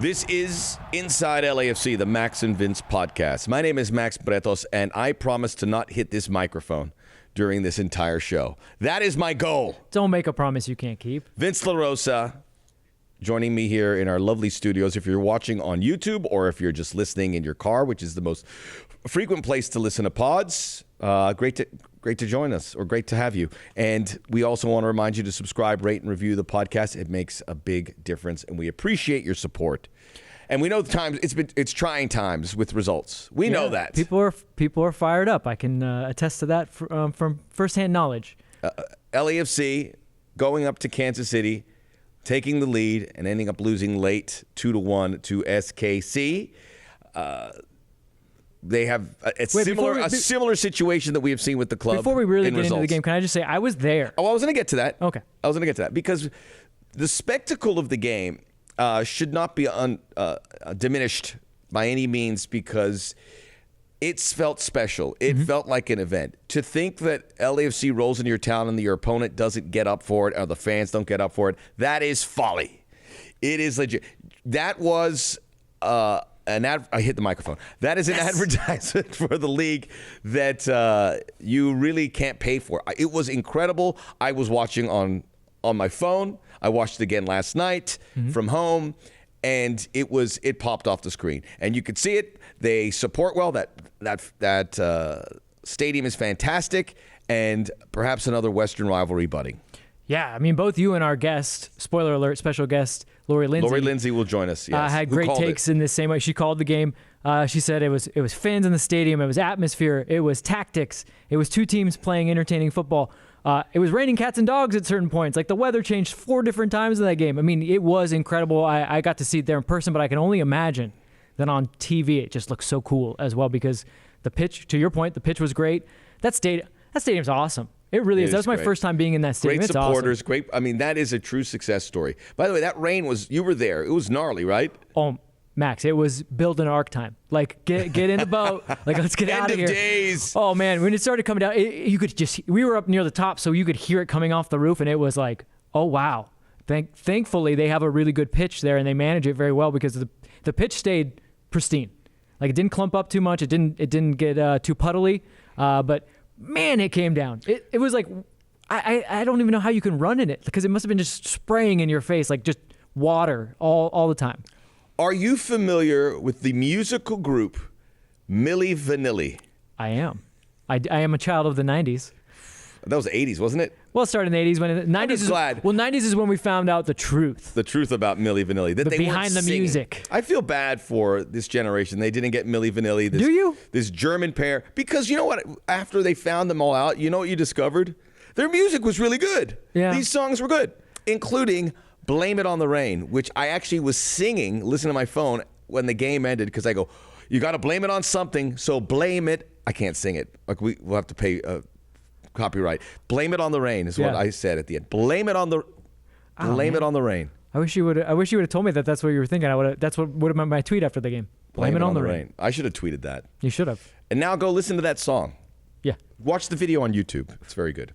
This is Inside LAFC, the Max and Vince podcast. My name is Max Bretos, and I promise to not hit this microphone during this entire show. That is my goal. Don't make a promise you can't keep. Vince LaRosa joining me here in our lovely studios. If you're watching on YouTube or if you're just listening in your car, which is the most frequent place to listen to pods, great to join us, or great to have you. And we also want to remind you to subscribe, rate, and review the podcast. It makes a big difference, and we appreciate your support. And we know the times it's trying times with results. We know that people are fired up. I can attest to that from firsthand knowledge. LAFC going up to Kansas City, taking the lead, and ending up losing late 2-1 to SKC. They have a similar situation that we have seen with the club. Before we really get results. into the game, can I just say I was there? Oh, I was going to get to that. Okay. I was going to get to that because the spectacle of the game should not be diminished by any means, because it's felt special. It felt like an event. To think that LAFC rolls into your town and your opponent doesn't get up for it, or the fans don't get up for it, that is folly. It is legit. That was I hit the microphone. That is an advertisement for the league that you really can't pay for. It was incredible. I was watching on my phone. I watched it again last night from home, and it popped off the screen, and you could see it. They support well. That stadium is fantastic, and perhaps another Western rivalry budding. Yeah, I mean, both you and our guest, spoiler alert, special guest, Lori Lindsey. Lori Lindsey will join us, yes. Had great takes in the same way. She called the game. She said it was fans in the stadium. It was atmosphere. It was tactics. It was two teams playing entertaining football. It was raining cats and dogs at certain points. Like, the weather changed 4 different times in that game. I mean, it was incredible. I got to see it there in person, but I can only imagine that on TV it just looks so cool as well, because the pitch, to your point, the pitch was great. That stadium's awesome. It really is. That was my first time being in that stadium. Great supporters, awesome. Great. I mean, that is a true success story. By the way, that rain you were there. It was gnarly, right? Oh, Max, it was build an arc time. Like, get in the boat. Like, let's get out of here. End of days. Oh man, when it started coming down, we were up near the top, so you could hear it coming off the roof, and it was like, oh wow. Thankfully, they have a really good pitch there, and they manage it very well, because the pitch stayed pristine. Like, it didn't clump up too much. It didn't get too puddly. But man, it came down. It was like, I don't even know how you can run in it, because it must have been just spraying in your face, like just water all the time. Are you familiar with the musical group Milli Vanilli? I am. I am a child of the 90s. That was the 80s, wasn't it? Well, it started in the 80s. When the 90s glad. Well, 90s is when we found out the truth. The truth about Milli Vanilli. That they behind the singing. Music. I feel bad for this generation. They didn't get Milli Vanilli. Do you? This German pair. Because you know what? After they found them all out, you know what you discovered? Their music was really good. Yeah. These songs were good, including Blame It on the Rain, which I actually was singing, listening to my phone when the game ended, because I go, you got to blame it on something, so blame it. I can't sing it. Like, we'll have to pay copyright. Blame it on the rain is what I said at the end. Blame it on the rain. I wish you would have told me that that's what you were thinking. That's what would have been my tweet after the game. Blame it on the rain. I should have tweeted that. You should have. And now go listen to that song. Yeah. Watch the video on YouTube. It's very good.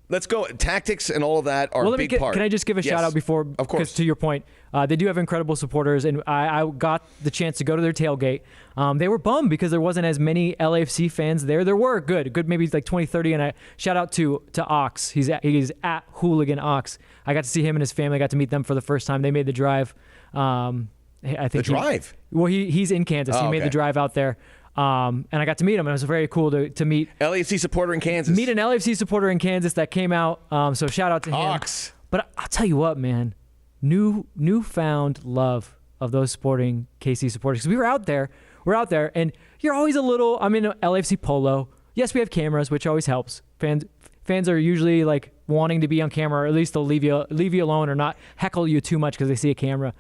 Let's go. Tactics and all of that are a big part. Can I just give a shout out before? Of course. Because to your point, they do have incredible supporters, and I got the chance to go to their tailgate. They were bummed because there wasn't as many LAFC fans there. There were good maybe like 20, 30, and I shout out to Ox. He's at Hooligan Ox. I got to see him and his family. I got to meet them for the first time. They made the drive. I think the drive? He's in Kansas. He made the drive out there. And I got to meet him, and it was very cool to meet LAFC supporter in Kansas. Meet an LAFC supporter in Kansas that came out. So shout out to him. Ox. But I'll tell you what, man, newfound love of those sporting KC supporters, because we're out there, and you're always a little. I'm in LAFC polo. Yes, we have cameras, which always helps. Fans are usually like wanting to be on camera, or at least they'll leave you alone or not heckle you too much because they see a camera.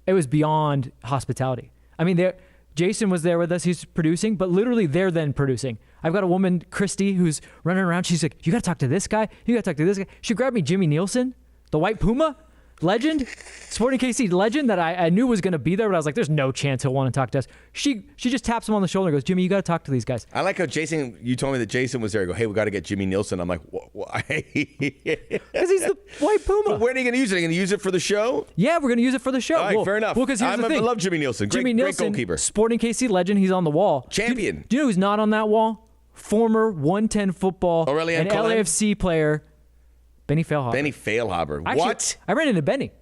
It was beyond hospitality. I mean, Jason was there with us. He's producing, but literally they're then producing. I've got a woman, Christy, who's running around. She's like, you got to talk to this guy. You got to talk to this guy. She grabbed me Jimmy Nielsen, the white Puma. legend, Sporting KC legend that I knew was going to be there, but I was like, there's no chance he'll want to talk to us. She just taps him on the shoulder and goes, Jimmy, you got to talk to these guys. I like how Jason, you told me that Jason was there. I go, hey, we got to get Jimmy Nielsen. I'm like, why? Because he's the white Puma. But when are you going to use it? Are you going to use it for the show? Yeah, we're going to use it for the show. All right, fair enough. Well, because here's the thing. I love Jimmy Nielsen. Jimmy Great Nielsen, goalkeeper. Sporting KC legend. He's on the wall. Champion. Do you know who's not on that wall? Former 110 football Aurélien and Collin? LAFC player, Benny Feilhaber. Benny Feilhaber. Actually, What? I ran into Benny.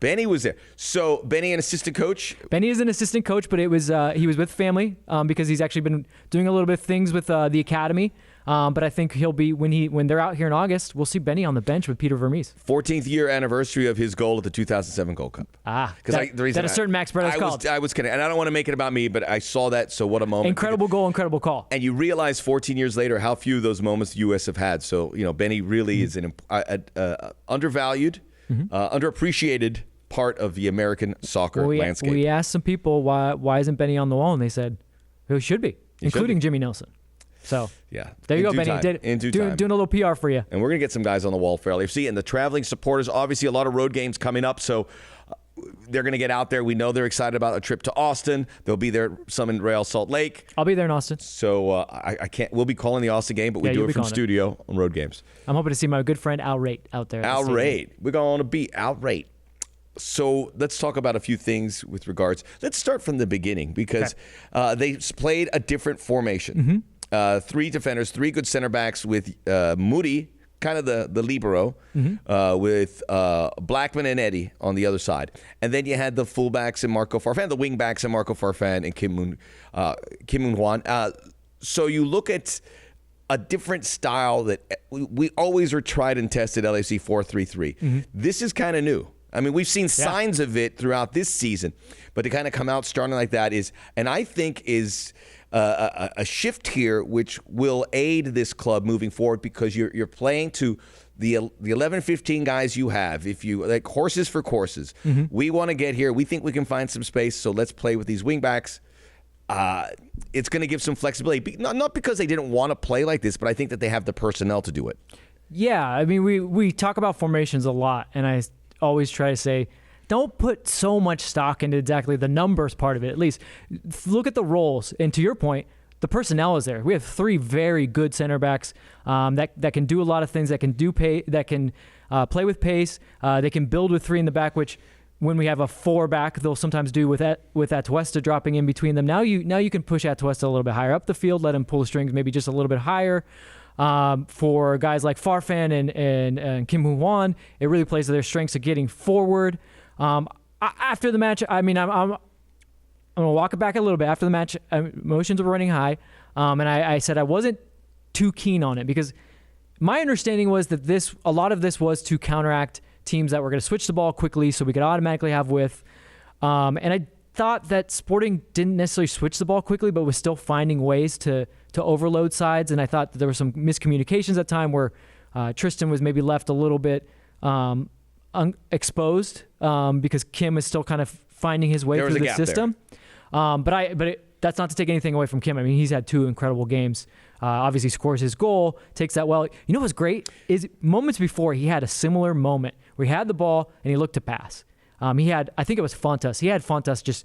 Benny was there. So Benny, an assistant coach? Benny is an assistant coach, but it was he was with family because he's actually been doing a little bit of things with the academy. But I think he'll be when they're out here in August. We'll see Benny on the bench with Peter Vermees. 14th year anniversary of his goal at the 2007 Gold Cup. That a certain Max Bretta's called. I was kidding, and I don't want to make it about me, but I saw that. So what a moment! Incredible goal, incredible call. And you realize 14 years later how few of those moments the U.S. have had. So Benny really is an undervalued, underappreciated part of the American soccer landscape. We asked some people why isn't Benny on the wall, and they said he should be, including Jimmy Nielsen. So yeah, there you go, Benny. Doing a little PR for you. And we're gonna get some guys on the wall for LAFC and the traveling supporters. Obviously, a lot of road games coming up, so they're gonna get out there. We know they're excited about a trip to Austin. They'll be there. Some in Real Salt Lake. I'll be there in Austin. So I can't. We'll be calling the Austin game, but we do it from studio on road games. I'm hoping to see my good friend Al Rate out there. Al Rate. We're going to be Al Rate. So let's talk about a few things with regards. Let's start from the beginning because they played a different formation. 3 defenders, 3 good center backs with Moody, kind of the libero, with Blackman and Eddie on the other side. And then you had the fullbacks and Marco Farfan, the wingbacks and Marco Farfan and Kim Moon-Hwan. So you look at a different style that we always are tried and tested, LAFC 4-3-3. This is kind of new. I mean, we've seen signs of it throughout this season, but to kind of come out starting like that is, and I think is a shift here, which will aid this club moving forward because you're playing to the 11, 15 guys you have. If you like horses for courses, we want to get here. We think we can find some space, so let's play with these wingbacks. It's going to give some flexibility, not because they didn't want to play like this, but I think that they have the personnel to do it. Yeah, I mean, we talk about formations a lot, and I always try to say, don't put so much stock into exactly the numbers part of it. At least look at the roles. And to your point, the personnel is there. We have 3 very good center backs that can do a lot of things. That can play with pace. They can build with 3 in the back, which when we have a 4 back, they'll sometimes do with Atuesta dropping in between them. Now you can push Atuesta a little bit higher up the field, let him pull the strings maybe just a little bit higher. For guys like Farfan and Kim Moon-Hwan, it really plays to their strengths of getting forward. After the match, I mean, I'm going to walk it back a little bit. After the match, emotions were running high, and I said I wasn't too keen on it because my understanding was that a lot of this was to counteract teams that were going to switch the ball quickly so we could automatically have width. And I thought that Sporting didn't necessarily switch the ball quickly, but was still finding ways to overload sides. And I thought that there were some miscommunications at time where Tristan was maybe left a little bit exposed because Kim is still kind of finding his way through the system. That's not to take anything away from Kim. I mean, he's had 2 incredible games. Obviously scores his goal, takes that well. You know what's great is moments before he had a similar moment where he had the ball and he looked to pass. I think it was Fontas. He had Fontas just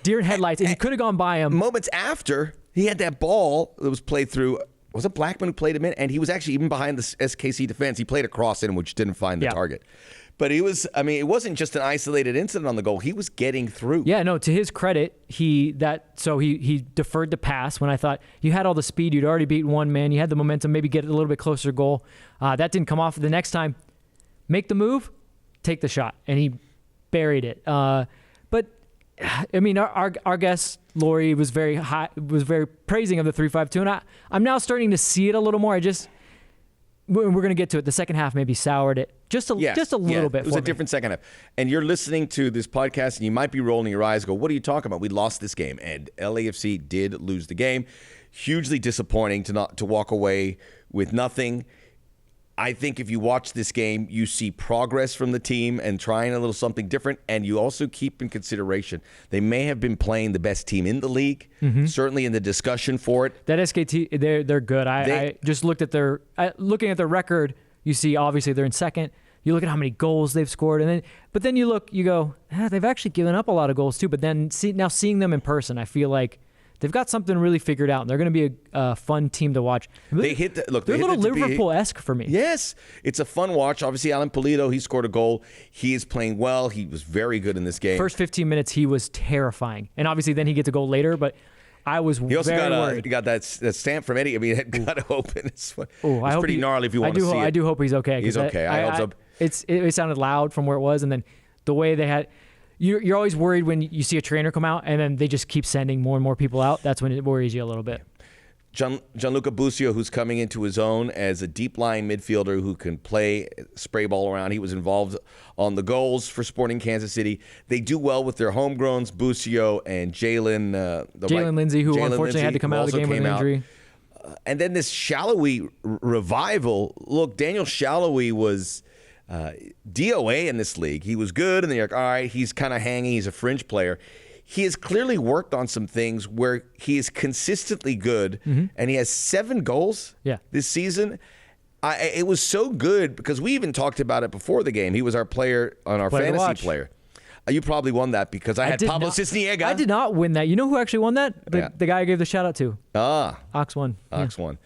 deer in headlights, and he could have gone by him. Moments after, he had that ball that was played through. Was it Blackman who played him in? And he was actually even behind the SKC defense. He played a cross in, which didn't find the target. But it wasn't just an isolated incident on the goal. He was getting through. Yeah, no, to his credit, he deferred to pass when I thought you had all the speed. You'd already beaten one man. You had the momentum, maybe get a little bit closer to goal. That didn't come off. The next time, make the move, take the shot. And he buried it. But I mean, our guest Lori was very praising of the 3-5-2, and I'm now starting to see it a little more. We're going to get to it. The second half maybe soured it just a little bit. It was a different second half. And you're listening to this podcast, and you might be rolling your eyes. Go, what are you talking about? We lost this game, and LAFC did lose the game. Hugely disappointing to walk away with nothing. I think if you watch this game, you see progress from the team and trying a little something different, and you also keep in consideration they may have been playing the best team in the league, certainly in the discussion for it. That SKT, they're good. I just looked at looking at their record. You see, obviously they're in second. You look at how many goals they've scored, but then you go, they've actually given up a lot of goals too. But then now seeing them in person, I feel like they've got something really figured out, and they're going to be a fun team to watch. They're a little Liverpool-esque for me. Yes, it's a fun watch. Obviously, Alan Pulido, he scored a goal. He is playing well. He was very good in this game. First 15 minutes, he was terrifying, and obviously then he gets a goal later, but I was he also very worried. He got that stamp from Eddie. I mean, it got open. It's I pretty gnarly if you want to see it. I do hope he's okay. He's okay. I hope so. It sounded loud from where it was, and then the way they had. You're always worried when you see a trainer come out, and then they just keep sending more and more people out. That's when it worries you a little bit. Gianluca Busio, who's coming into his own as a deep-lying midfielder who can play spray ball around. He was involved on the goals for Sporting Kansas City. They do well with their homegrowns, Busio and Jalen. Jalen Lindsey, who unfortunately had to come out of the game with an injury. And then this Shallowy revival. Look, Daniel Shallowy was DOA in this league. He was good, and they're like, all right, he's kind of hanging. He's a fringe player. He has clearly worked on some things where he is consistently good, and he has 7 goals this season. It was so good because we even talked about it before the game. He was our player on our fantasy player. You probably won that because I had Pablo Cisniega. I did not win that. You know who actually won that? The guy I gave the shout out to. Ox won. Ox won.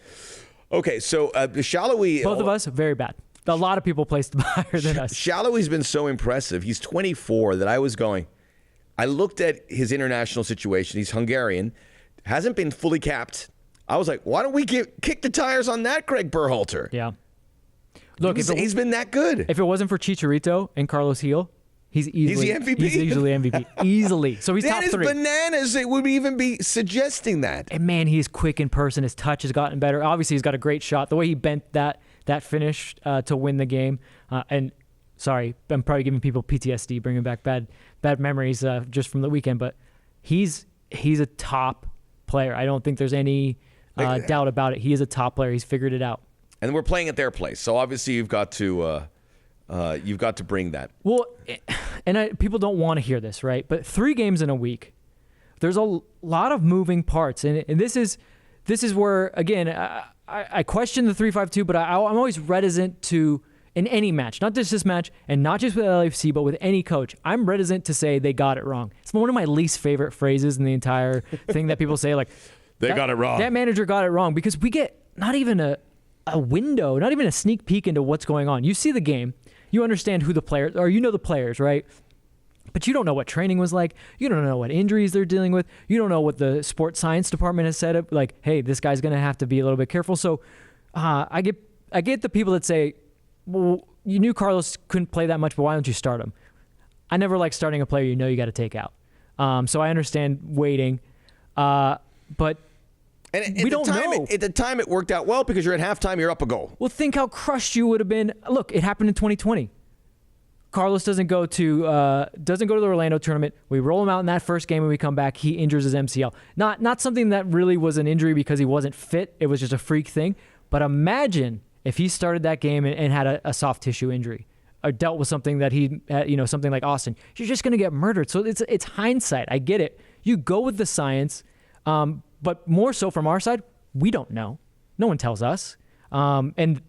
Okay, so Shallowy. Both of us, very bad. A lot of people placed higher than us. Shallowy's been so impressive. He's 24 that I was going. I looked at his international situation. He's Hungarian, hasn't been fully capped. I was like, why don't we kick the tires on that, Greg Berhalter? Yeah. Look, he's been that good. If it wasn't for Chicharito and Carlos Gil, he's easily MVP. He's easily MVP. Easily. So he's top 3. That is bananas. It would even be suggesting that. And man, he's quick in person. His touch has gotten better. Obviously, he's got a great shot. The way he bent that finish to win the game. And sorry, I'm probably giving people PTSD, bringing back bad memories just from the weekend. But he's a top player. I don't think there's any doubt about it. He is a top player. He's figured it out. And we're playing at their place, so obviously you've got to bring that. Well, and people don't want to hear this, right? But 3 games in a week, there's a lot of moving parts, and this is where again I question the 3-5-2, but I'm always reticent to, in any match, not just this match, and not just with LAFC, but with any coach, I'm reticent to say they got it wrong. It's one of my least favorite phrases in the entire thing that people say, like, they got it wrong. That manager got it wrong, because we get not even a window, not even a sneak peek into what's going on. You see the game, you understand who the players, or you know the players, right? But you don't know what training was like. You don't know what injuries they're dealing with. You don't know what the sports science department has set up. Like, hey, this guy's going to have to be a little bit careful. So I get the people that say, well, you knew Carlos couldn't play that much, but why don't you start him? I never like starting a player you know you got to take out. So I understand waiting. But we don't know. At the time, it worked out well because you're at halftime, you're up a goal. Well, think how crushed you would have been. Look, it happened in 2020. Carlos doesn't go to the Orlando tournament. We roll him out in that first game, and we come back. He injures his MCL. Not something that really was an injury because he wasn't fit. It was just a freak thing. But imagine if he started that game and had a soft tissue injury, or dealt with something that he had, something like Austin. You're just going to get murdered. So it's hindsight. I get it. You go with the science, but more so from our side, we don't know. No one tells us, and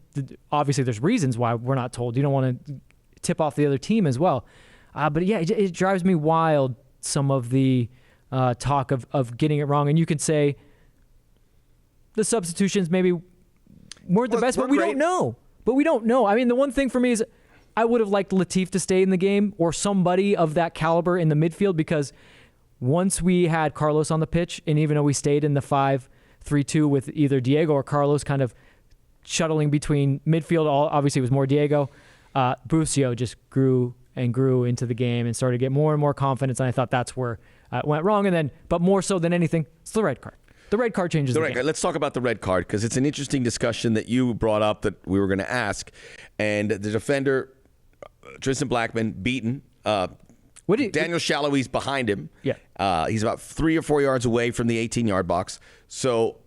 obviously there's reasons why we're not told. You don't want to tip off the other team as well. But yeah, it drives me wild, some of the talk of getting it wrong. And you could say the substitutions maybe weren't the best, but we don't know. But we don't know. I mean, the one thing for me is I would have liked Latif to stay in the game, or somebody of that caliber in the midfield, because once we had Carlos on the pitch, and even though we stayed in the 5-3-2 with either Diego or Carlos kind of shuttling between midfield, obviously it was more Diego, Busio just grew and grew into the game and started to get more and more confidence, and I thought that's where it went wrong. And then, but more so than anything, it's the red card. The red card changes the game. Let's talk about the red card, because it's an interesting discussion that you brought up that we were going to ask. And the defender, Tristan Blackman, beaten. Daniel Shallowy's behind him. Yeah. He's about 3 or 4 yards away from the 18-yard box. So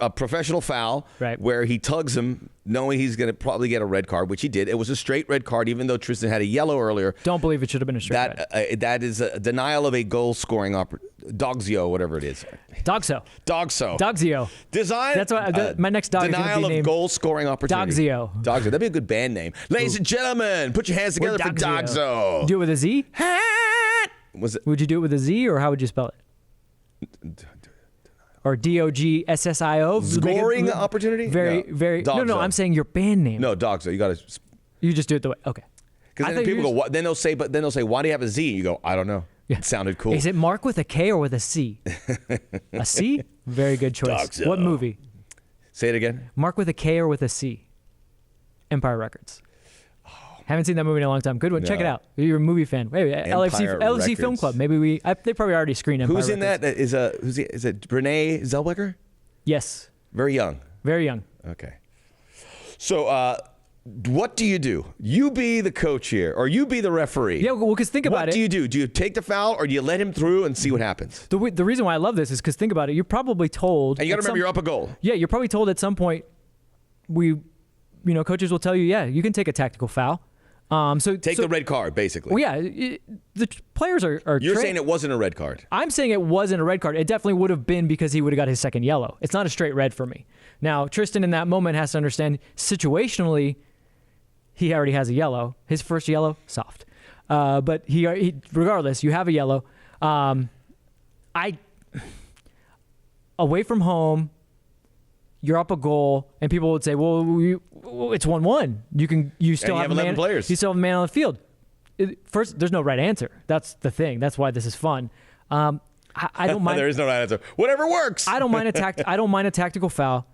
a professional foul Right. where he tugs him, knowing he's going to probably get a red card, which he did. It was a straight red card, even though Tristan had a yellow earlier. Don't believe it should have been a straight red. That is a denial of a goal-scoring Dogzio, whatever it is. Dogso. Dogzio. Design. That's what my next dog is going to be Denial named. of goal-scoring opportunity. Dogzio. That'd be a good band name. Ladies and gentlemen, put your hands together for Dogzo. Do it with a Z? Would you do it with a Z, or how would you spell it? Or Dogsio? Scoring opportunity? Very. Dogzo. No, I'm saying your band name. No, Dogzo. You got to. You just do it the way. Okay. Because then people go. Then they'll say, why do you have a Z? You go, I don't know. Yeah. It sounded cool. Is it Mark with a K or with a C? A C? Very good choice. Dogzo. What movie? Say it again. Mark with a K or with a C? Empire Records. Haven't seen that movie in a long time. Good one. Check it out. You're a movie fan. Maybe LAFC Film Club. Maybe they probably already screened Empire Who's in Records. that? Is it Renee Zellweger? Yes. Very young. Very young. Okay. So, what do you do? You be the coach here, or you be the referee. Yeah, well, because think about it. What do you do? Do you take the foul, or do you let him through and see what happens? The reason why I love this is because think about it. You're probably told. And you got to remember, you're up a goal. Yeah, you're probably told at some point. Coaches will tell you, yeah, you can take a tactical foul. So take the red card, basically. Well, yeah, the players are. You're saying it wasn't a red card. I'm saying it wasn't a red card. It definitely would have been because he would have got his second yellow. It's not a straight red for me. Now, Tristan in that moment has to understand situationally, he already has a yellow. His first yellow, soft. But he regardless, you have a yellow. Away from home, you're up a goal, and people would say, "Well, it's 1-1. You still have 11 players. You still have a man on the field." First, there's no right answer. That's the thing. That's why this is fun. I don't mind. There is no right answer. Whatever works. I don't mind a tactical foul.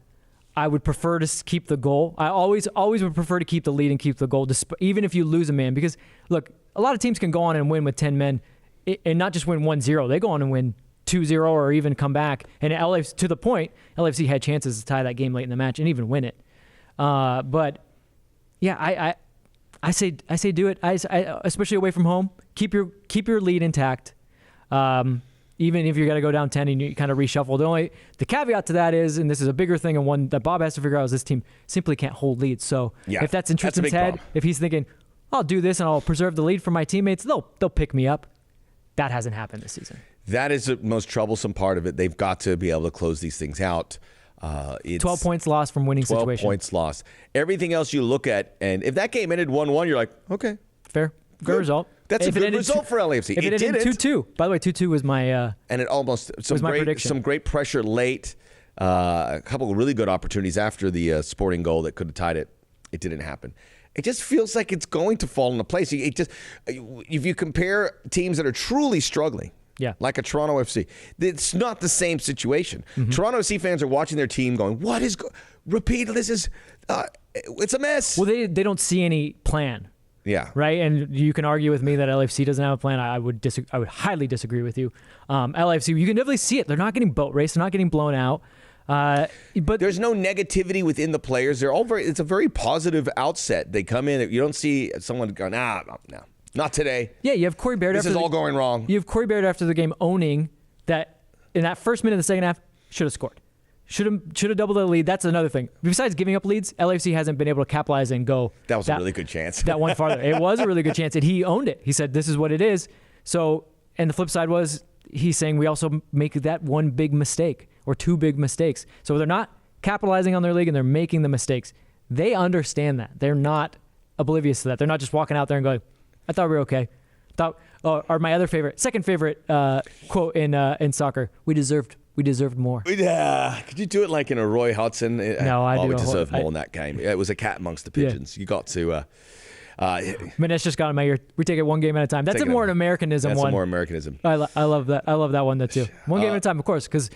I would prefer to keep the goal. I always would prefer to keep the lead and keep the goal, even if you lose a man. Because look, a lot of teams can go on and win with 10 men, and not just win 1-0. They go on and win 2-0 or even come back. And to the point, LAFC had chances to tie that game late in the match and even win it. But yeah, I say do it. Especially away from home, keep your lead intact. Even if you got to go down 10 and you kind of reshuffle. The caveat to that is, and this is a bigger thing and one that Bob has to figure out, is this team simply can't hold leads. So if that's in Tristan's head, if he's thinking, I'll do this and I'll preserve the lead for my teammates, they'll pick me up. That hasn't happened this season. That is the most troublesome part of it. They've got to be able to close these things out. 12 points lost from winning 12 situation. 12 points lost. Everything else you look at, and if that game ended 1-1, you're like, okay. Fair. Good result. That's a good result for LAFC. If it ended 2-2. By the way, 2-2 was my and it almost some great pressure late. A couple of really good opportunities after the Sporting goal that could have tied it. It didn't happen. It just feels like it's going to fall into place. If you compare teams that are truly struggling, like a Toronto FC, it's not the same situation. Mm-hmm. Toronto FC fans are watching their team going, "What is repeat? This is it's a mess." Well, they don't see any plan. Yeah. Right. And you can argue with me that LAFC doesn't have a plan. I would highly disagree with you. LAFC, you can definitely see it. They're not getting boat raced. They're not getting blown out. But there's no negativity within the players. They're all it's a very positive outset. They come in. You don't see someone go, no, not today. Yeah. You have Corey Baird. This is all going wrong. You have Corey Baird after the game owning that in that first minute of the second half should have scored. Should have doubled the lead. That's another thing. Besides giving up leads, LAFC hasn't been able to capitalize and go. That was a really good chance. That one farther. It was a really good chance, and he owned it. He said, "This is what it is." So, and the flip side was he's saying we also make that one big mistake or two big mistakes. So they're not capitalizing on their league and they're making the mistakes. They understand that. They're not oblivious to that. They're not just walking out there and going, "I thought we were okay." Or my second favorite quote in soccer: "We deserved more." Yeah. Could you do it like in a Roy Hodgson? No, I do. We deserved more in that game. It was a cat amongst the pigeons. Yeah. You got to. Manesh just got in my ear. We take it one game at a time. That's more an Americanism one. That's more Americanism. I love that. I love that one too. One game at a time, of course, because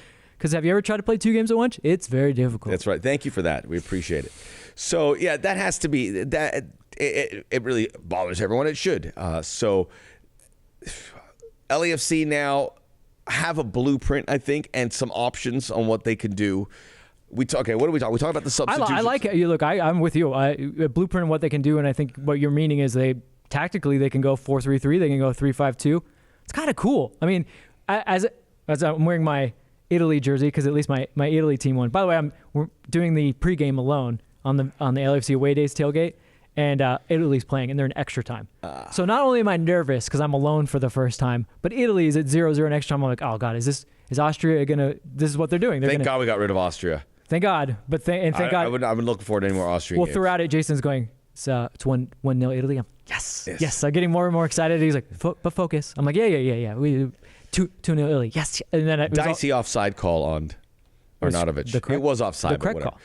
have you ever tried to play two games at once? It's very difficult. That's right. Thank you for that. We appreciate it. So yeah, that has to be that. It really bothers everyone. It should. So LAFC now have a blueprint, I think, and some options on what they can do. What do we talk? We talk about the substitutions. I like it. Look, I'm with you. A blueprint of what they can do, and I think what you're meaning is they can go 4-3-3. They can go 3-5-2. It's kind of cool. I mean, as I'm wearing my Italy jersey because at least my Italy team won. By the way, we're doing the pregame alone on the LAFC away days tailgate, and Italy's playing, and they're in extra time. So not only am I nervous because I'm alone for the first time, but Italy is at 0-0 in extra time. I'm like, oh God, is Austria gonna? This is what they're doing. Thank God we got rid of Austria. Thank God, but thank God. I've been looking forward to any more Austrian games. Well, throughout it, Jason's going, it's 1-0 Italy. I'm yes. I'm getting more and more excited. He's like, but focus. I'm like, yeah. We 2-0 Italy. Yes. And then it was dicey offside call on Arnautovic. It was offside. The correct call.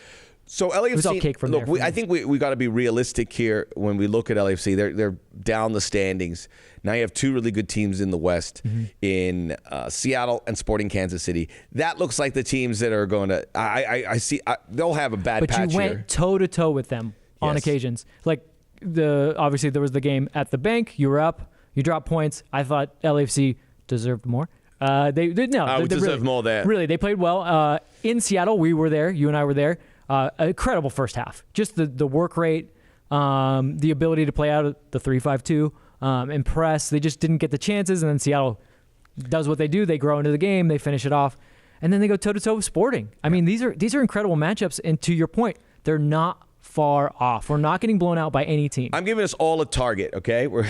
So LAFC, it was all cake from look, there. I think we got to be realistic here when we look at LAFC. They're down the standings. Now you have two really good teams in the West in Seattle and Sporting Kansas City. That looks like the teams that are going to. I see they'll have a bad patch here. But you went toe to toe with them on occasions. Like obviously there was the game at the bank. You were up. You dropped points. I thought LAFC deserved more. They deserve more there. Really, they played well in Seattle. We were there. You and I were there. Incredible first half. Just the work rate, the ability to play out of the 3-5-2, and press. They just didn't get the chances, and then Seattle does what they do. They grow into the game. They finish it off, and then they go toe to toe with Sporting. I mean, these are incredible matchups. And to your point, they're not far off. We're not getting blown out by any team. I'm giving us all a target. Okay, we're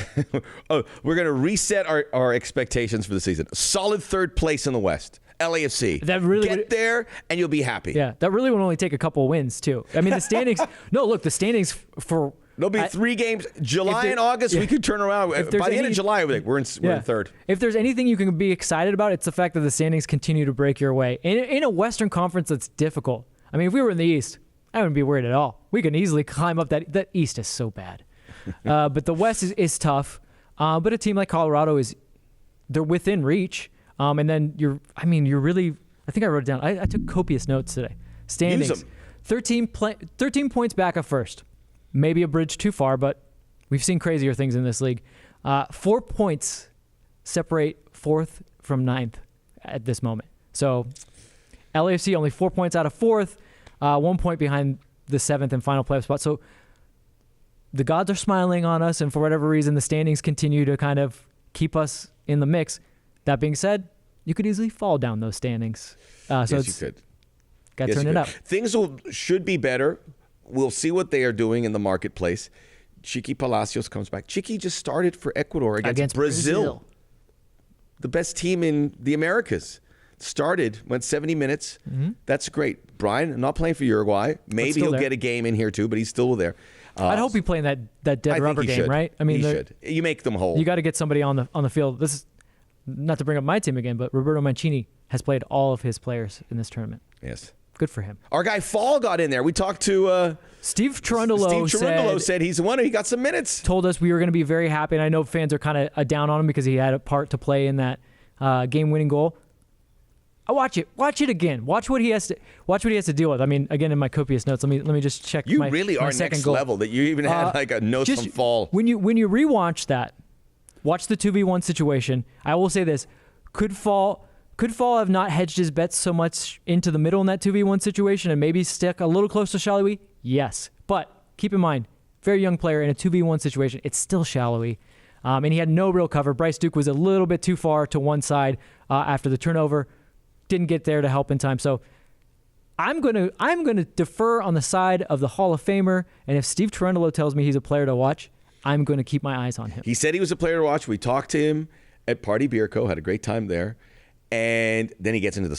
going to reset our expectations for the season. Solid third place in the West. LAFC. That really get there and you'll be happy. Yeah, that really would only take a couple of wins too. I mean, the standings. The standings for there'll be 3 games. July and August we could turn around. By the end of July, we're in third. If there's anything you can be excited about, it's the fact that the standings continue to break your way in a Western Conference that's difficult. I mean, if we were in the East, I wouldn't be worried at all. We can easily climb up that. That East is so bad, but the West is tough. But a team like Colorado they're within reach. And then you're really, I think I wrote it down. I took copious notes today. Standings. 13 points back at first. Maybe a bridge too far, but we've seen crazier things in this league. 4 points separate 4th from 9th at this moment. So LAFC only 4 points out of 4th, 1 point behind the 7th and final playoff spot. So the gods are smiling on us, and for whatever reason, the standings continue to kind of keep us in the mix. That being said, you could easily fall down those standings. Yes, you could. Got to turn it up. Things should be better. We'll see what they are doing in the marketplace. Chiqui Palacios comes back. Chiqui just started for Ecuador against Brazil. The best team in the Americas. Went 70 minutes. Mm-hmm. That's great. Brian, not playing for Uruguay. Maybe he'll get a game in here too, but he's still there. I'd hope he playing that dead rubber game, right? I mean, he should. You make them whole. You got to get somebody on the field. This is not to bring up my team again, but Roberto Mancini has played all of his players in this tournament. Yes. Good for him. Our guy Fall got in there. We talked to Steve Cherundolo. Steve Cherundolo said he's the winner. He got some minutes. Told us we were going to be very happy, and I know fans are kind of down on him because he had a part to play in that game-winning goal. Watch it again. Watch what he has to deal with. I mean, again, in my copious notes, let me just check. You my, really my are second next goal. level. That you even had like a note from Fall. When you rewatch that, watch the 2v1 situation. I will say this: could Fall have not hedged his bets so much into the middle in that 2v1 situation and maybe stick a little close to Shallowy? Yes, but keep in mind, very young player in a 2v1 situation. It's still Shallowy, and he had no real cover. Bryce Duke was a little bit too far to one side after the turnover. Didn't get there to help in time. So I'm gonna defer on the side of the Hall of Famer. And if Steve Cherundolo tells me he's a player to watch, I'm going to keep my eyes on him. He said he was a player to watch. We talked to him at Party Beer Co. Had a great time there, and then he gets into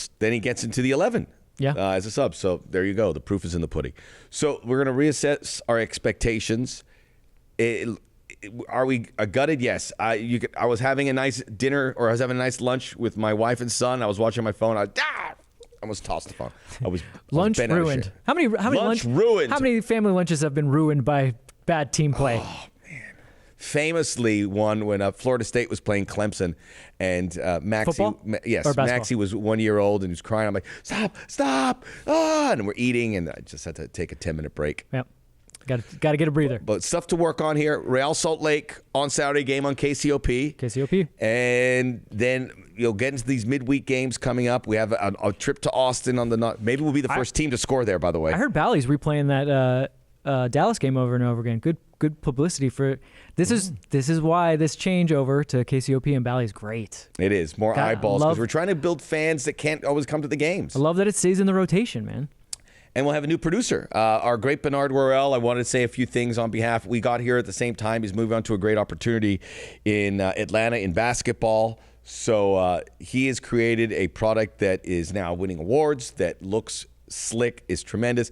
the 11. Yeah. As a sub. So there you go. The proof is in the pudding. So we're going to reassess our expectations. Are we gutted? Yes. I was having a nice dinner, or I was having a nice lunch with my wife and son. I was watching my phone. I almost tossed the phone. Lunch ruined. How many lunch ruined? How many family lunches have been ruined by bad team play? Oh man! Famously, one when Florida State was playing Clemson, and Maxie was 1 year old and he was crying. I'm like, stop! And we're eating, and I just had to take a 10-minute break. Yep. Got to get a breather. But stuff to work on here. Real Salt Lake on Saturday, game on KCOP. And then you'll get into these midweek games coming up. We have a trip to Austin on maybe we'll be the first team to score there, by the way. I heard Bally's replaying that Dallas game over and over again. Good publicity for this. This is why this changeover to KCOP and Bally is great. It is more eyeballs because we're trying to build fans that can't always come to the games. I love that it stays in the rotation, man. And we'll have a new producer, our great Bernard Worrell. I wanted to say a few things on behalf. We got here at the same time. He's moving on to a great opportunity in Atlanta in basketball. So he has created a product that is now winning awards, that looks slick, is tremendous.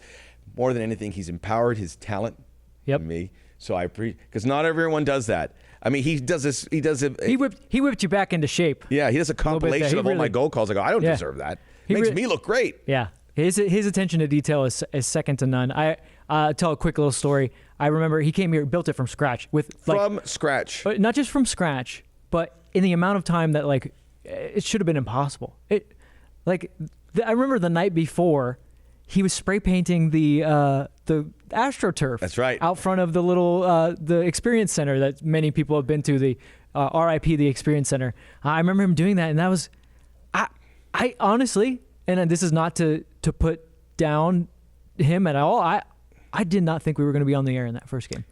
More than anything, he's empowered his talent. Yep. Me. So I appreciate, because not everyone does that. I mean, he does this. He does it. He whipped you back into shape. Yeah, he does a compilation of all my goal calls. I go, I don't deserve that. Makes me look great. Yeah. His attention to detail is second to none. I tell a quick little story. I remember he came here, built it from scratch. From scratch. But not just from scratch, but in the amount of time that it should have been impossible. I remember the night before, he was spray painting the AstroTurf. That's right. Out front of the little the Experience Center that many people have been to, the RIP, the Experience Center. I remember him doing that, and that was, I honestly, and this is not to put down him at all, I did not think we were going to be on the air in that first game.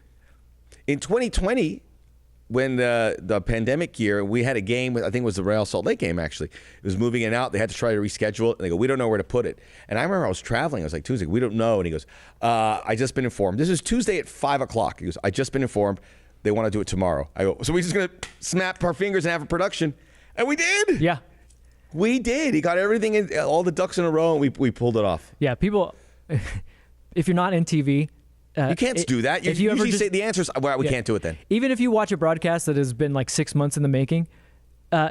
In 2020, when the pandemic year, we had a game, I think it was the Real Salt Lake game, actually. It was moving in and out. They had to try to reschedule it. And they go, we don't know where to put it. And I remember I was traveling. I was like, Tuesday, we don't know. And he goes, I just been informed. This is Tuesday at 5 o'clock. He goes, I just been informed. They want to do it tomorrow. I go, so we're just going to snap our fingers and have a production. And we did. Yeah. We did. He got everything in, all the ducks in a row, and we pulled it off. Yeah, people, if you're not in TV, you can't do that. You usually say the answers, well, we can't do it then. Even if you watch a broadcast that has been like 6 months in the making,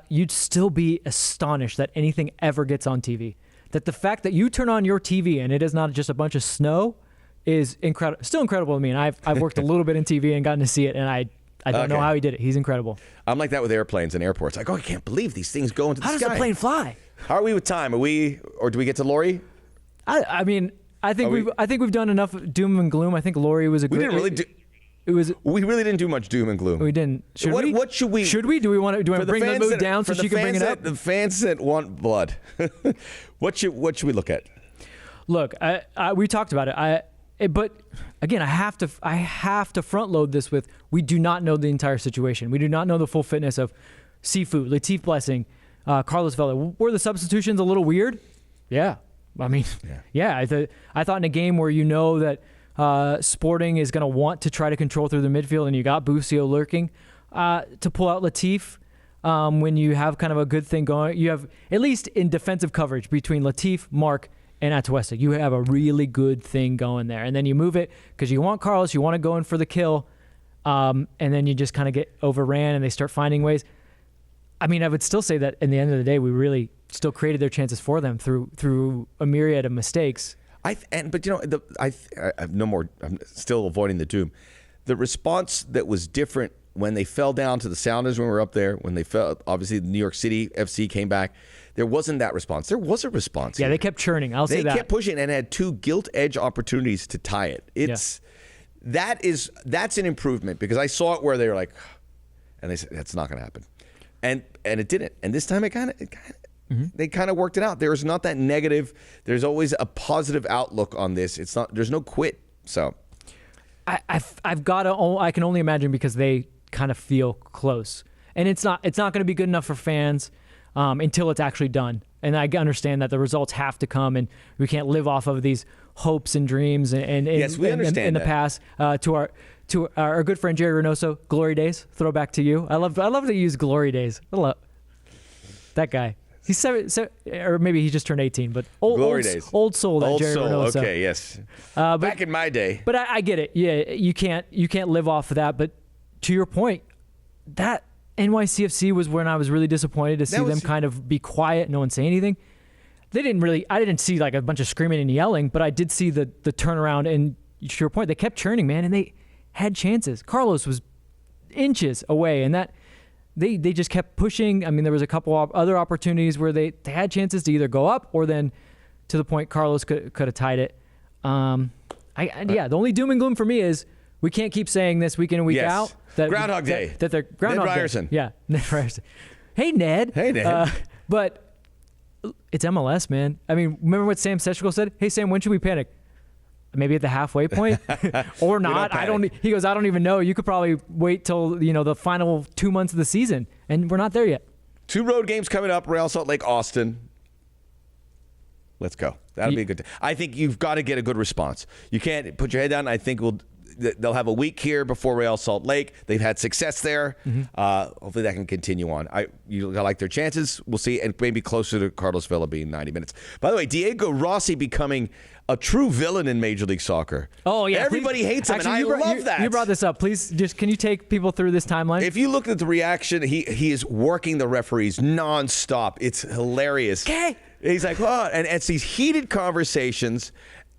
you'd still be astonished that anything ever gets on TV. That the fact that you turn on your TV and it is not just a bunch of snow is incredible. Still incredible to me. And I've worked a little bit in TV and gotten to see it, and I don't know how he did it. He's incredible. I'm like that with airplanes and airports. I go, I can't believe these things go into the sky. How does a plane fly? How are we with time? Or do we get to Lori? I mean, I think we've done enough doom and gloom. I think Lori was a great. We didn't really do. We really didn't do much doom and gloom. We didn't. What should we? Should we? Do we want to bring the mood down so she can bring it up? The fans that want blood. What should we look at? Look, we talked about it. But again, I have to front load this with, we do not know the entire situation. We do not know the full fitness of Sifu, Latif Blessing, Carlos Vela. Were the substitutions a little weird? Yeah. I mean, yeah. I thought in a game where you know that Sporting is going to want to try to control through the midfield, and you got Busio lurking, to pull out Latif when you have kind of a good thing going. You have, at least in defensive coverage between Latif, Mark, and Atuesta, you have a really good thing going there. And then you move it because you want Carlos, you want to go in for the kill, and then you just kind of get overran and they start finding ways. I mean, I would still say that in the end of the day, we really still created their chances for them through a myriad of mistakes. But you know, I have no more. I'm still avoiding the doom. The response that was different when they fell down to the Sounders when we were up there, when they fell, obviously New York City FC came back. There wasn't that response. There was a response. Yeah, they kept churning. I'll say that. They kept pushing and had two gilt edge opportunities to tie it. That's an improvement, because I saw it where they were like, and they said that's not going to happen, and it didn't. And this time they kind of worked it out. There's not that negative. There's always a positive outlook on this. It's not. There's no quit. So I've got to. I can only imagine, because they kind of feel close, and it's not going to be good enough for fans until it's actually done. And I understand that the results have to come, and we can't live off of these hopes and dreams and yes, we understand in the past. To our good friend Jerry Reynoso, glory days. Throwback to you. I love to use glory days. I love that guy. He's 7, or maybe he just turned 18. But old soul. That Jerry Reynoso. Okay, yes. Back in my day. But I get it. Yeah, you can't live off of that. But to your point, that NYCFC was when I was really disappointed to see them kind of be quiet, no one say anything. They didn't really. I didn't see like a bunch of screaming and yelling, but I did see the turnaround. And to your point, they kept churning, man, and they had chances. Carlos was inches away, and that they just kept pushing. I mean, there was a couple of other opportunities where they had chances to either go up, or then to the point Carlos could have tied it. The only doom and gloom for me is we can't keep saying this week in and week out. Groundhog Day. That they're Groundhog Ned Day. Ryerson. Yeah, Ned Ryerson. Hey, Ned. Hey, Ned. But it's MLS, man. I mean, remember what Sam Sechko said? Hey, Sam, when should we panic? maybe at the halfway point or not. He goes, I don't even know. You could probably wait till, the final 2 months of the season, and we're not there yet. 2 road games coming up, Real Salt Lake, Austin. Let's go. That'll be a good. I think you've got to get a good response. You can't put your head down. I think they'll have a week here before Real Salt Lake. They've had success there. Hopefully that can continue on. I like their chances. We'll see, and maybe closer to Carlos Vela being 90 minutes. By the way, Diego Rossi becoming a true villain in Major League Soccer. Oh, yeah. Everybody hates him, actually, and I love that. You brought this up. Please, can you take people through this timeline? If you look at the reaction, he is working the referees nonstop. It's hilarious. Okay. He's like, oh, and it's these heated conversations,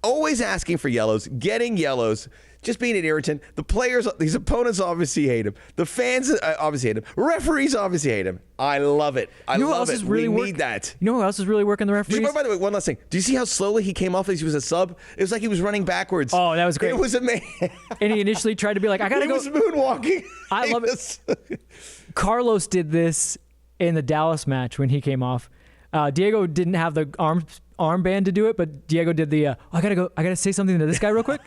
always asking for yellows, getting yellows, just being an irritant. The players, these opponents obviously hate him. The fans obviously hate him. Referees obviously hate him. I love it. I love it. We need that. You know who else is really working the referees? By the way, one last thing. Do you see how slowly he came off as he was a sub? It was like he was running backwards. Oh, that was great. It was amazing. And he initially tried to be like, I got to go. He was moonwalking. I love it. Carlos did this in the Dallas match when he came off. Diego didn't have the armband to do it, but Diego did the, I gotta say something to this guy real quick.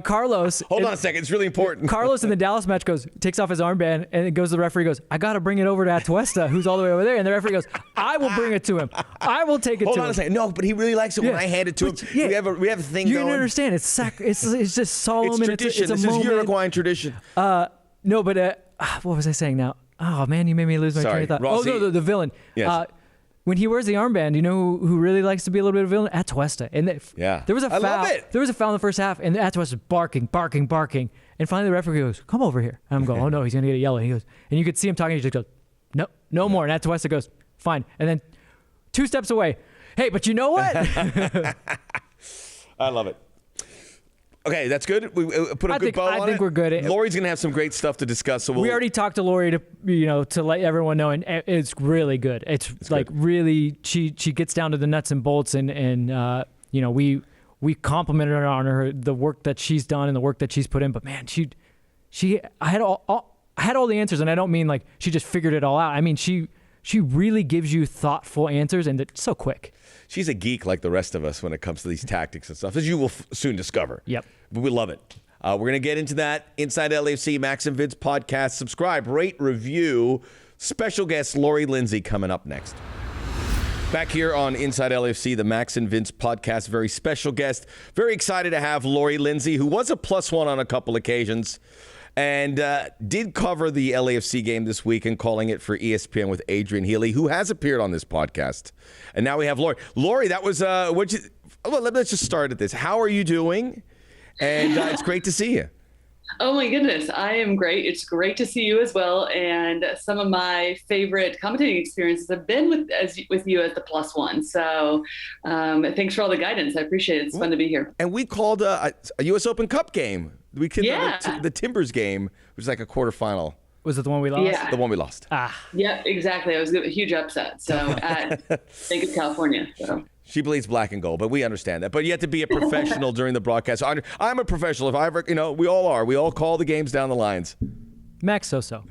Carlos. Hold on a second. It's really important. Carlos in the Dallas match takes off his armband, and it goes to the referee, goes, I gotta bring it over to Atuesta, who's all the way over there. And the referee goes, I will bring it to him. I will take it to him. Hold on a second. No, but he really likes it when I hand it to him. Yeah. We have a thing going. You don't understand. It's just solemn. It's tradition. It's a this moment. is Uruguayan tradition. No, but what was I saying now? Oh, man, you made me lose my train of thought. Rossi. Oh, no, the villain. Yes. When he wears the armband, you know who really likes to be a little bit of a villain? Atuesta. And there was a foul. I love it. There was a foul in the first half, and Atuesta's barking. And finally the referee goes, come over here. And I'm going, oh no, he's going to get a yellow. And he goes, and you could see him talking. He just goes, no more. And Atuesta goes, fine. And then 2 steps away, hey, but you know what? I love it. Okay, that's good. We put a good bow on it. I think we're good. Lori's going to have some great stuff to discuss. So we already talked to Lori to let everyone know, and it's really good. It's like good. Really, she gets down to the nuts and bolts, and we complimented her on the work that she's done and the work that she's put in. But man, I had all the answers, and I don't mean like she just figured it all out. I mean she really gives you thoughtful answers, and it's so quick. She's a geek like the rest of us when it comes to these tactics and stuff, as you will soon discover. Yep. But we love it. We're going to get into that. Inside LAFC, Max and Vince podcast. Subscribe, rate, review. Special guest Lori Lindsey coming up next. Back here on Inside LAFC, the Max and Vince podcast. Very special guest. Very excited to have Lori Lindsey, who was a +1 on a couple occasions. And did cover the LAFC game this week and calling it for ESPN with Adrian Healy, who has appeared on this podcast. And now we have Lori. Lori, that was let's just start at this. How are you doing? And it's great to see you. Oh my goodness, I am great. It's great to see you as well. And some of my favorite commentating experiences have been with you as the +1. So thanks for all the guidance. I appreciate it. It's fun to be here. And we called a U.S. Open Cup game. We could the Timbers game, which is like a quarterfinal. Was it the one we lost? Yeah. The one we lost. Yeah, exactly. It was a huge upset. So at Bank of California. So. She bleeds black and gold, but we understand that. But you have to be a professional during the broadcast. I'm a professional. If I ever, we all are. We all call the games down the lines. Max, so.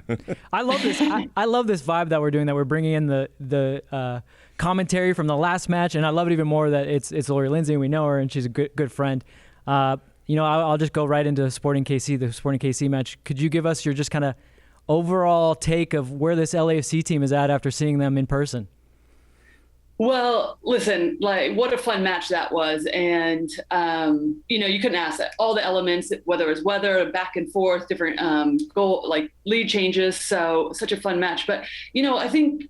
I love this. I love this vibe that we're doing. That we're bringing in the commentary from the last match, and I love it even more that it's Lori Lindsey, and we know her, and she's a good friend. I'll just go right into the Sporting KC match. Could you give us your just kind of overall take of where this LAFC team is at after seeing them in person? Well, listen, like what a fun match that was. And, you couldn't ask that. All the elements, whether it was weather, back and forth, different goal, like lead changes. So such a fun match. But, I think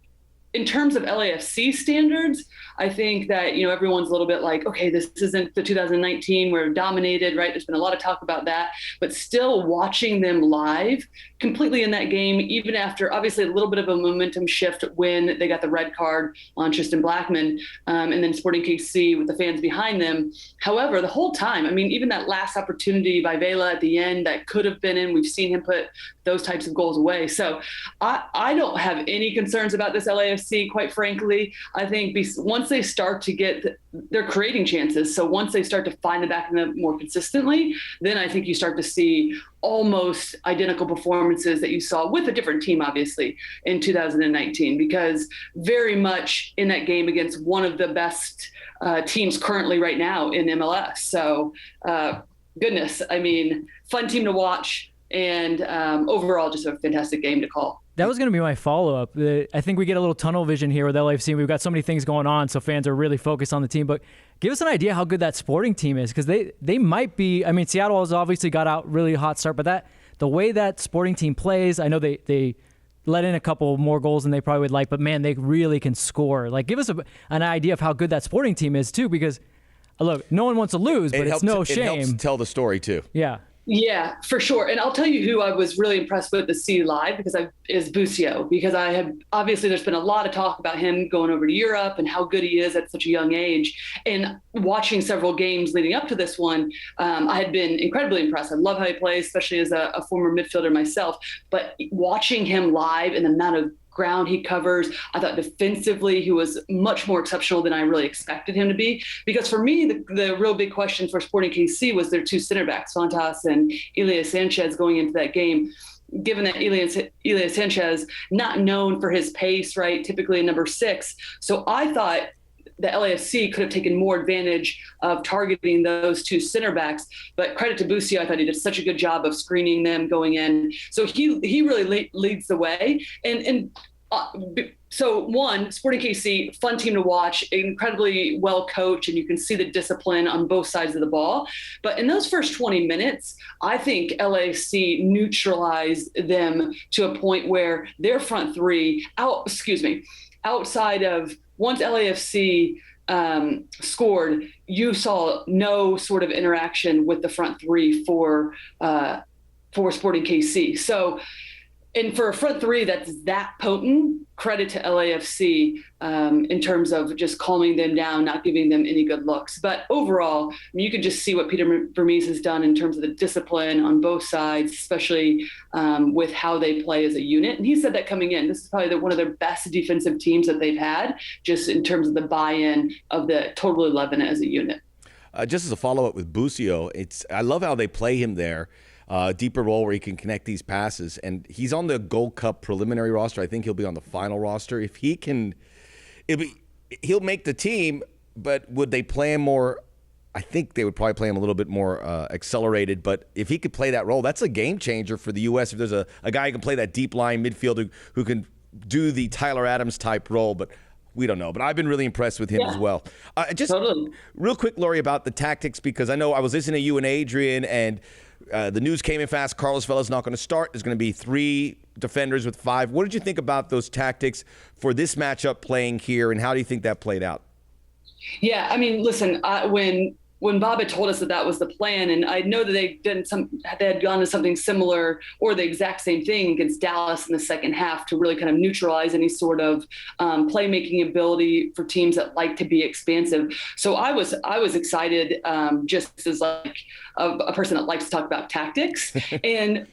in terms of LAFC standards, I think that, everyone's a little bit like, okay, this isn't the 2019, we're dominated, right? There's been a lot of talk about that, but still watching them live completely in that game, even after obviously a little bit of a momentum shift when they got the red card on Tristan Blackman, and then Sporting KC with the fans behind them. However, the whole time, even that last opportunity by Vela at the end that could have been in, we've seen him put those types of goals away. So I don't have any concerns about this LAFC LAFC, quite frankly. I think once they start to they're creating chances. So once they start to find the back of the net more consistently, then I think you start to see almost identical performances that you saw with a different team, obviously, in 2019, because very much in that game against one of the best teams currently right now in MLS. So goodness, I mean, fun team to watch, and overall just a fantastic game to call. That was going to be my follow-up. I think we get a little tunnel vision here with LAFC. We've got so many things going on, so fans are really focused on the team. But give us an idea how good that Sporting team is, because they might be. I mean, Seattle has obviously got out really hot start, but the way that Sporting team plays, I know they let in a couple more goals than they probably would like, but man, they really can score. Like, give us an idea of how good that Sporting team is too, because look, no one wants to lose, but it's no shame. It helps tell the story too. Yeah. Yeah, for sure. And I'll tell you who I was really impressed with to see live is Busio, because obviously there's been a lot of talk about him going over to Europe and how good he is at such a young age. And watching several games leading up to this one, I had been incredibly impressed. I love how he plays, especially as a former midfielder myself. But watching him live and the amount of ground he covers, I thought defensively he was much more exceptional than I really expected him to be. Because for me, the real big question for Sporting KC was their two center backs, Fontas and Elias Sanchez, going into that game. Given that Elias Sanchez, not known for his pace, right, typically a number 6. So I thought the LAFC could have taken more advantage of targeting those two center backs, but credit to Busio, I thought he did such a good job of screening them going in. So he really leads the way. So one, Sporting KC, fun team to watch, incredibly well coached, and you can see the discipline on both sides of the ball. But in those first 20 minutes, I think LAFC neutralized them to a point where their front three, outside of once LAFC scored, you saw no sort of interaction with the front three for Sporting KC. So, and for a front three that's that potent, credit to LAFC in terms of just calming them down, not giving them any good looks. But overall, you can just see what Peter Vermes has done in terms of the discipline on both sides, especially with how they play as a unit. And he said that coming in, this is probably one of their best defensive teams that they've had, just in terms of the buy-in of the total 11 as a unit. Just as a follow-up with Busio, I love how they play him there. Deeper role where he can connect these passes. And he's on the Gold Cup preliminary roster. I think he'll be on the final roster. If he can, he'll make the team, but would they play him more? I think they would probably play him a little bit more accelerated. But if he could play that role, that's a game changer for the U.S. If there's a guy who can play that deep line midfielder who can do the Tyler Adams type role. But we don't know. But I've been really impressed with him as well. Just totally. Real quick, Lori, about the tactics, because I know I was listening to you and Adrian, and the news came in fast. Carlos Vela's not going to start. There's going to be 3 defenders with 5. What did you think about those tactics for this matchup playing here, and how do you think that played out? Yeah, I mean, listen, when Bob had told us that was the plan, and I know that they had gone to something similar or the exact same thing against Dallas in the second half to really kind of neutralize any sort of playmaking ability for teams that like to be expansive. So I was excited, just as like a person that likes to talk about tactics. And,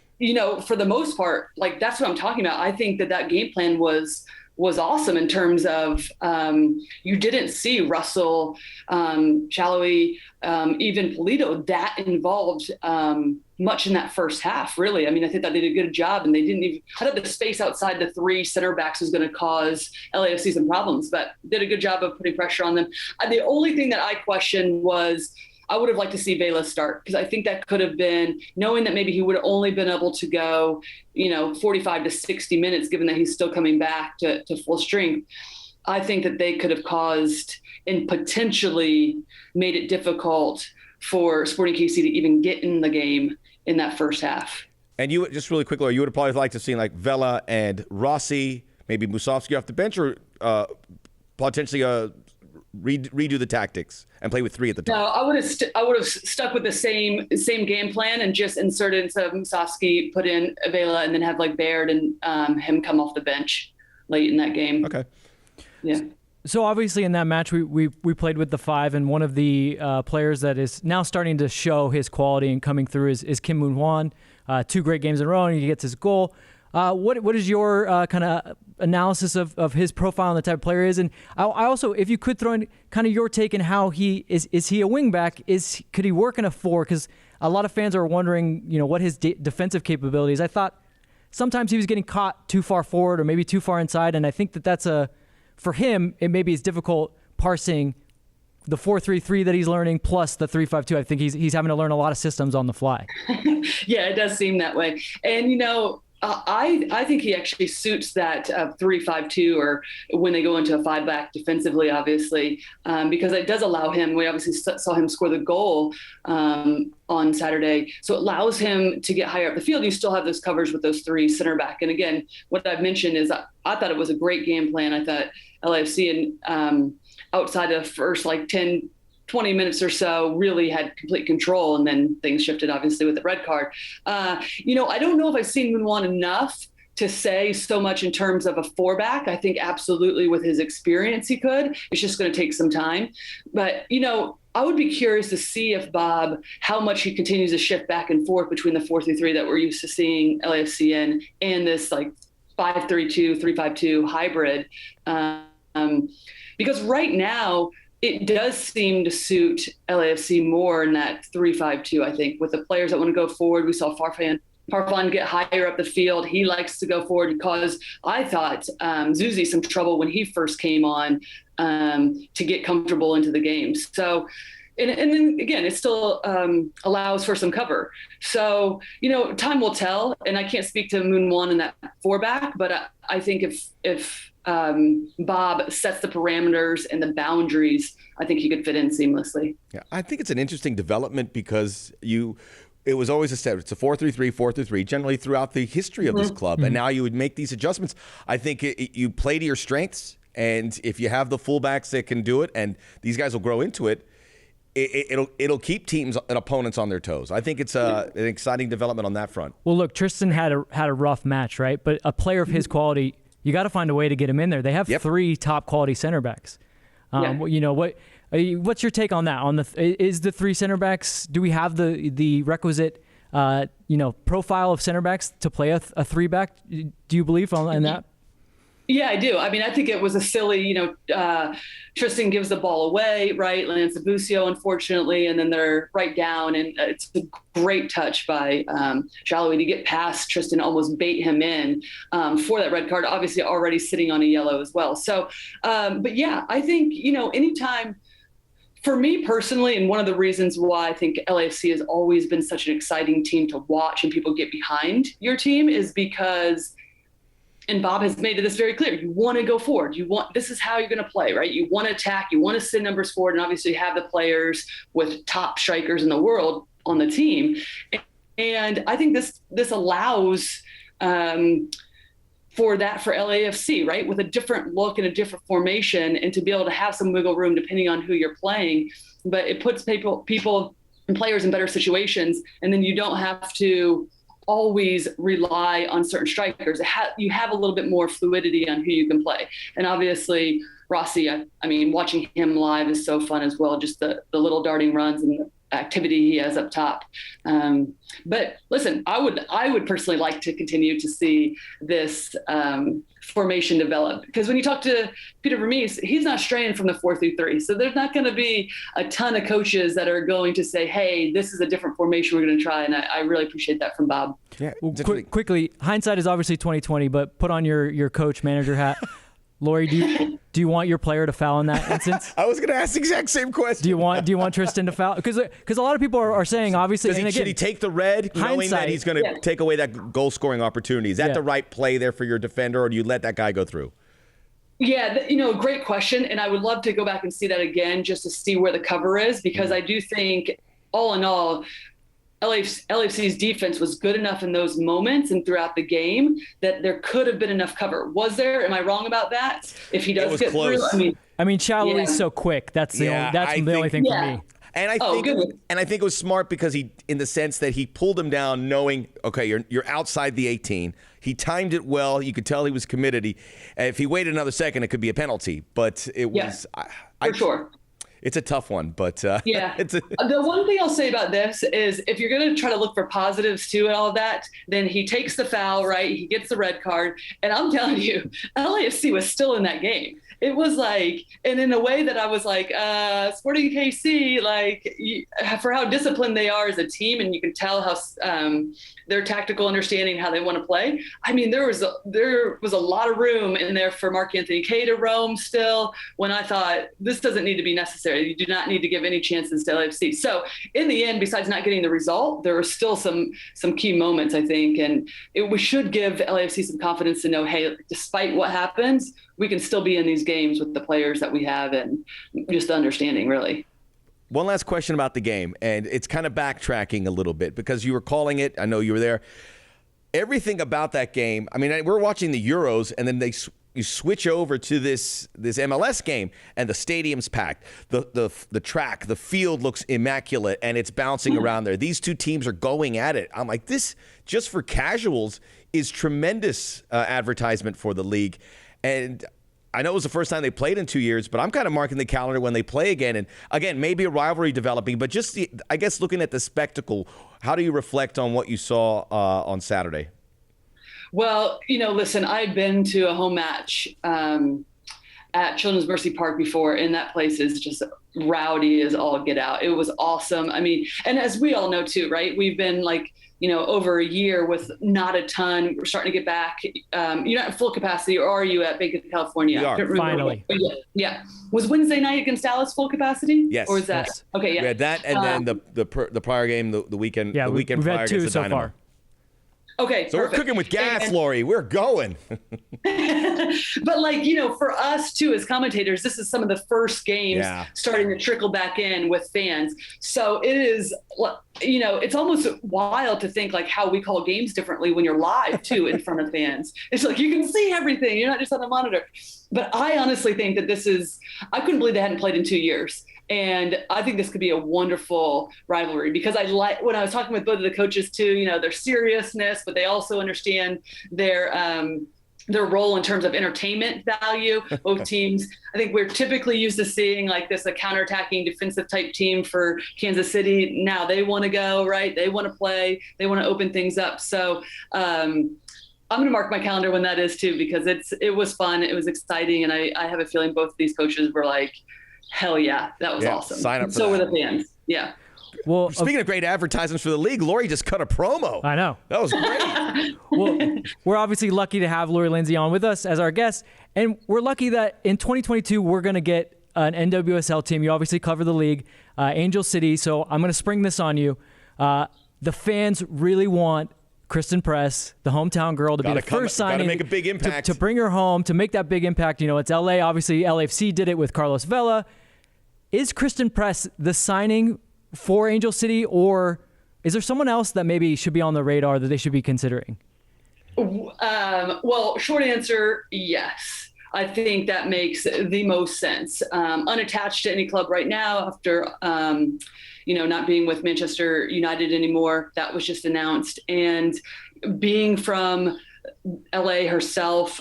for the most part, like, that's what I'm talking about. I think that game plan was awesome in terms of you didn't see Russell, Shallowy, even Polito that involved much in that first half, really. I mean, I think that they did a good job, and I thought the space outside the 3 center backs was going to cause LAFC some problems, but did a good job of putting pressure on them. The only thing that I questioned was, I would have liked to see Vela start, because I think that could have been, knowing that maybe he would have only been able to go, 45 to 60 minutes, given that he's still coming back to full strength. I think that they could have caused and potentially made it difficult for Sporting KC to even get in the game in that first half. And you, just really quickly, you would have probably liked to see like Vela and Rossi, maybe Musovski off the bench, or potentially redo the tactics and play with 3 at the top? No, I would have stuck with the same game plan and just inserted instead of Musovski, put in Vela, and then have like Baird and him come off the bench late in that game. Okay. Yeah. So obviously in that match we played with the 5, and one of the players that is now starting to show his quality and coming through is Kim Moon-Hwan. 2 great games in a row, and he gets his goal. What is your kind of analysis of his profile and the type of player he is. And I also, if you could throw in kind of your take on how he is he a wing back? Could he work in a 4? Because a lot of fans are wondering, what his defensive capabilities. I thought sometimes he was getting caught too far forward or maybe too far inside, and I think that's for him, it maybe is difficult parsing the 4-3-3 that he's learning plus the 3-5-2. I think he's having to learn a lot of systems on the fly. Yeah, it does seem that way. And, I think he actually suits that 3-5-2 or when they go into a 5-back defensively, obviously, because it does allow him. We obviously saw him score the goal on Saturday. So it allows him to get higher up the field. You still have those covers with those 3 center back. And again, what I've mentioned is I thought it was a great game plan. I thought LAFC and outside of first 10, 20 minutes or so really had complete control, and then things shifted obviously with the red card. I don't know if I've seen Moon-Hwan enough to say so much in terms of a 4-back. I think absolutely with his experience he could. It's just going to take some time. But, I would be curious to see if Bob, how much he continues to shift back and forth between the 4-3-3 that we're used to seeing LAFC in and this 5-3-2, 3-5-2 hybrid. Because right now, it does seem to suit LAFC more in that 3-5-2, I think, with the players that want to go forward. We saw Farfan get higher up the field. He likes to go forward because I thought Zuzi some trouble when he first came on to get comfortable into the games. So, and then again, it still allows for some cover. So, time will tell, and I can't speak to Moon-Hwan in that 4-back, but I think if Bob sets the parameters and the boundaries, I think he could fit in seamlessly. Yeah, I think it's an interesting development because it was always a step. It's a 4-3-3, 4-3-3, generally throughout the history of this club. And now you would make these adjustments. I think you play to your strengths, and if you have the fullbacks that can do it, and these guys will grow into it, it'll keep teams and opponents on their toes. I think it's an exciting development on that front. Well, look, Tristan had a rough match, right? But a player of his quality, you got to find a way to get him in there. They have 3 top quality center backs. What's your take on that? Is the 3 center backs? Do we have the requisite profile of center backs to play a 3-back? Do you believe in that? Yeah, I do. I mean, I think it was a silly, Tristan gives the ball away, right? Lance Abusio, unfortunately, and then they're right down. And it's a great touch by Shallowy to get past Tristan, almost bait him in for that red card, obviously already sitting on a yellow as well. So, but yeah, I think, anytime for me personally, and one of the reasons why I think LAFC has always been such an exciting team to watch and people get behind your team is because, and Bob has made this very clear, you want to go forward. This is how you're going to play, right? You want to attack, you want to send numbers forward, and obviously have the players with top strikers in the world on the team. And I think this allows for LAFC, right? With a different look and a different formation, and to be able to have some wiggle room depending on who you're playing. But it puts people and players in better situations, and then you don't have to always rely on certain strikers. You have a little bit more fluidity on who you can play. And obviously Rossi, I mean, watching him live is so fun as well. Just the little darting runs and the activity he has up top. But listen, I would personally like to continue to see this formation develop, because when you talk to Peter Vermees, he's not straying from the 4-3-3. So there's not going to be a ton of coaches that are going to say, hey, this is a different formation we're going to try. And I really appreciate that from Bob. Yeah. Well, quickly, hindsight is obviously 20/20, but put on your coach manager hat. Lori, do you want your player to foul in that instance? I was going to ask the exact same question. Do you want Tristan to foul? Because a lot of people are saying, obviously, should he take the red, knowing that he's going to take away that goal scoring opportunity? Is that the right play there for your defender, or do you let that guy go through? Yeah, great question, and I would love to go back and see that again just to see where the cover is, because I do think, all in all, LAFC's defense was good enough in those moments and throughout the game that there could have been enough cover. Was there? Am I wrong about that? If he does get close. through, I mean, Shallowy's so quick. That's the only thing for me. And I think it was smart because he, in the sense that he pulled him down, knowing, okay, you're outside the 18. He timed it well. You could tell he was committed. If he waited another second, it could be a penalty. But it was for sure. it's a tough one, but yeah. it's a, The one thing I'll say about this is if you're going to try to look for positives too and all of that, then he takes the foul, right? He gets the red card. And I'm telling you, LAFC was still in that game. It was like, and in a way that I was like, Sporting KC, like for how disciplined they are as a team, and you can tell how their tactical understanding, how they want to play. I mean, there was a lot of room in there for Mark Anthony Kaye to roam still, when I thought this doesn't need to be necessary. You do not need to give any chances to LAFC. So in the end, besides not getting the result, there were still some key moments, I think, and we should give LAFC some confidence to know, hey, despite what happens, we can still be in these games with the players that we have, and just understanding, really. One last question about the game, and it's kind of backtracking a little bit because you were calling it. I know you were there. Everything about that game. I mean, we're watching the Euros, and then you switch over to this MLS game, and the stadium's packed. The track, the field looks immaculate, and it's bouncing around there. These two teams are going at it. I'm like, this just for casuals is tremendous advertisement for the league. And I know it was the first time they played in 2 years, but I'm kind of marking the calendar when they play again. And again, maybe a rivalry developing, but just I guess looking at the spectacle, how do you reflect on what you saw on Saturday? Well, listen, I've been to a home match at Children's Mercy Park before, and that place is just rowdy as all get out. It was awesome. I mean, and as we all know too, right? We've been like, over a year with not a ton. We're starting to get back. You're not at full capacity, or are you at Bank of California? We are. Finally. Yeah. Was Wednesday night against Dallas full capacity? Yes. Or is that? Yes. Okay, yeah. We had that, and then the prior game, the weekend. Yeah, the weekend we've prior had two against the so Dynamo. far. Okay, So perfect. we're cooking with gas, And- Lori. We're going. But for us too, as commentators, this is some of the first games starting to trickle back in with fans. So it is, it's almost wild to think like how we call games differently when you're live too in front of fans. It's like you can see everything. You're not just on the monitor. But I honestly think that I couldn't believe they hadn't played in 2 years. And I think this could be a wonderful rivalry because when I was talking with both of the coaches too, their seriousness, but they also understand their role in terms of entertainment value. Both teams, I think we're typically used to seeing like this, a counterattacking defensive type team for Kansas City. Now they want to go, right? They want to play, they want to open things up. So, I'm going to mark my calendar when that is too, because it was fun. It was exciting. And I have a feeling both of these coaches were like, hell yeah, that was awesome. Sign up for so that. were the fans. Yeah. Well, Speaking of great advertisements for the league, Lori just cut a promo. I know. That was great. Well, we're obviously lucky to have Lori Lindsey on with us as our guest. And we're lucky that in 2022, we're going to get an NWSL team. You obviously cover the league, Angel City. So I'm going to spring this on you. The fans really want Kristen Press, the hometown girl, to be the first signing. Got to make a big impact. To bring her home, to make that big impact. It's LA. Obviously, LAFC did it with Carlos Vela. Is Kristen Press the signing for Angel City, or is there someone else that maybe should be on the radar that they should be considering? Well, short answer, yes. I think that makes the most sense. Unattached to any club right now after, not being with Manchester United anymore. That was just announced. And being from LA herself,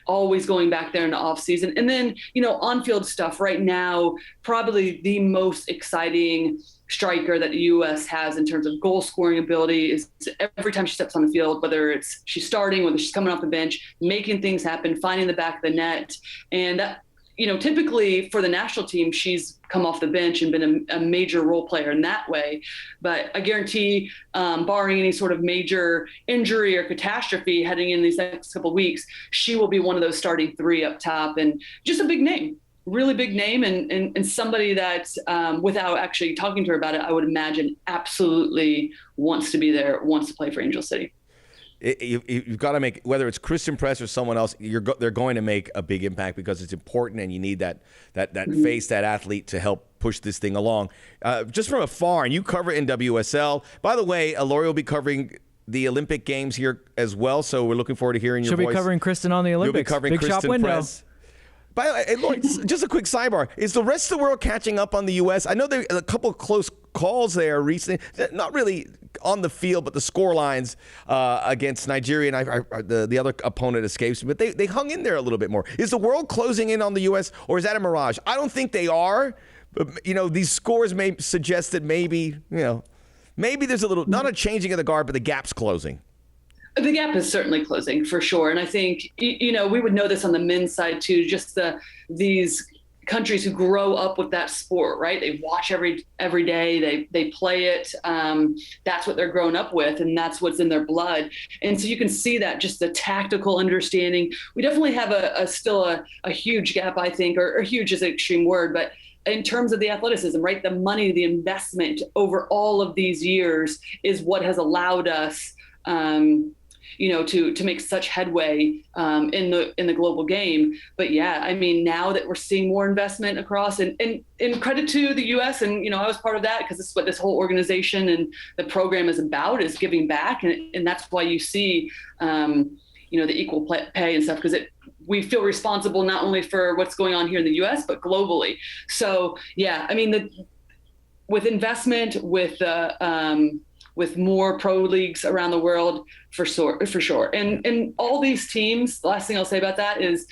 always going back there in the off season. And then, on-field stuff right now, probably the most exciting striker that the U.S. has in terms of goal scoring ability is every time she steps on the field, whether it's she's starting, whether she's coming off the bench, making things happen, finding the back of the net. And that, typically for the national team, she's come off the bench and been a major role player in that way. But I guarantee, barring any sort of major injury or catastrophe heading in these next couple of weeks, she will be one of those starting three up top, and just a big name, really big name, and somebody that, without actually talking to her about it, I would imagine absolutely wants to be there, wants to play for Angel City. You've got to make, whether it's Kristen Press or someone else, they're going to make a big impact because it's important, and you need that face, that athlete to help push this thing along. Just from afar, and you cover NWSL. By the way, Lori will be covering the Olympic Games here as well, so we're looking forward to hearing your voice. She'll be covering Kristen on the Olympics. You'll be covering Big Kristen shop window. Press. By the way, hey, Lori, just a quick sidebar. Is the rest of the world catching up on the U.S.? I know there are a couple of close calls there recently, not really on the field, but the score lines against Nigeria and the other opponent escapes me. But they hung in there a little bit more. Is the world closing in on the U.S., or is that a mirage? I don't think they are, these scores may suggest that maybe there's a little, not a changing of the guard, but the gap's closing. The gap is certainly closing for sure. And I think, we would know this on the men's side too, just these countries who grow up with that sport, right? They watch every day, they play it. That's what they're grown up with, and that's what's in their blood. And so you can see that, just the tactical understanding. We definitely have still a huge gap, I think, or huge is an extreme word, but in terms of the athleticism, right? The money, the investment over all of these years is what has allowed us to make such headway in the global game. But yeah, I mean, now that we're seeing more investment across, and credit to the U.S. and I was part of that, because this is what this whole organization and the program is about, is giving back, and that's why you see the equal pay and stuff, because we feel responsible not only for what's going on here in the U.S. but globally. So yeah, I mean, with investment, with more pro leagues around the world, for sure. And all these teams, the last thing I'll say about that is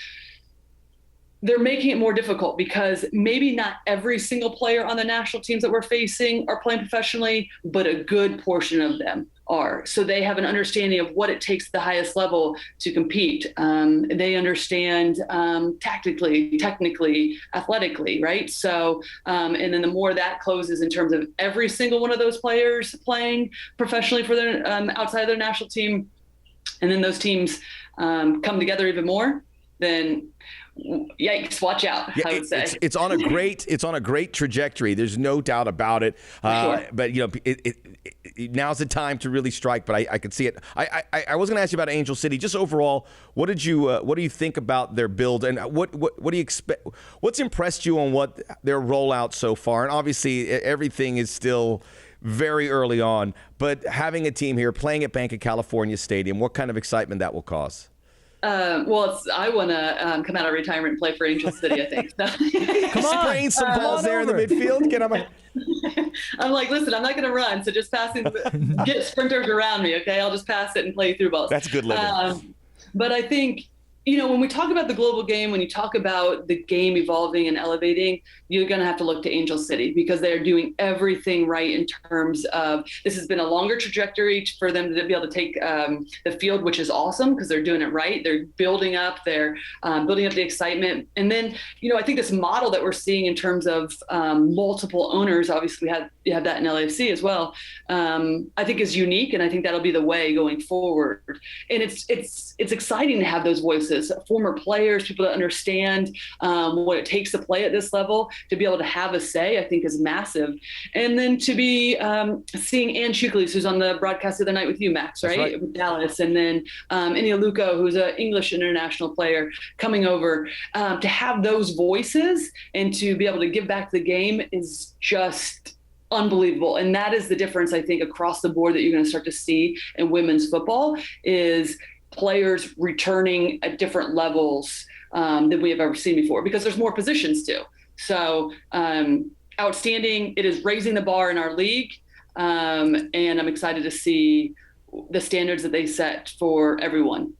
they're making it more difficult, because maybe not every single player on the national teams that we're facing are playing professionally, but a good portion of them are. So they have an understanding of what it takes at the highest level to compete. They understand tactically, technically, athletically, right? So, and then the more that closes in terms of every single one of those players playing professionally for their outside of their national team, and then those teams come together even more, then yikes, watch out. Yeah, I would say it's on a great trajectory. There's no doubt about it. Sure. But now's the time to really strike. But I could see it. I was going to ask you about Angel City. Just overall, what do you think about their build, and what do you expect? What's impressed you on what their rollout so far? And obviously, everything is still very early on. But having a team here playing at Bank of California Stadium, what kind of excitement that will cause? I want to come out of retirement and play for Angel City, I think. So. Come on, spraying some balls there in the midfield. Get on my. I'm like, listen, I'm not going to run, so just get sprinters around me, okay? I'll just pass it and play through balls. That's good living. But I think, when we talk about the global game, when you talk about the game evolving and elevating, you're going to have to look to Angel City, because they're doing everything right in terms of, this has been a longer trajectory for them to be able to take the field, which is awesome, because they're doing it right. They're building up the excitement. And then, I think this model that we're seeing in terms of multiple owners, obviously you have that in LAFC as well, I think is unique. And I think that'll be the way going forward. And it's exciting to have those voices, former players, people that understand what it takes to play at this level, to be able to have a say, I think is massive. And then to be seeing Ann Chuklis, who's on the broadcast the other night with you, Max, right? With Dallas. And then Inia Luco, who's an English international player, coming over. To have those voices and to be able to give back the game is just unbelievable. And that is the difference, I think, across the board that you're going to start to see in women's football, is players returning at different levels than we have ever seen before, because there's more positions too. So outstanding. It is raising the bar in our league. And I'm excited to see the standards that they set for everyone.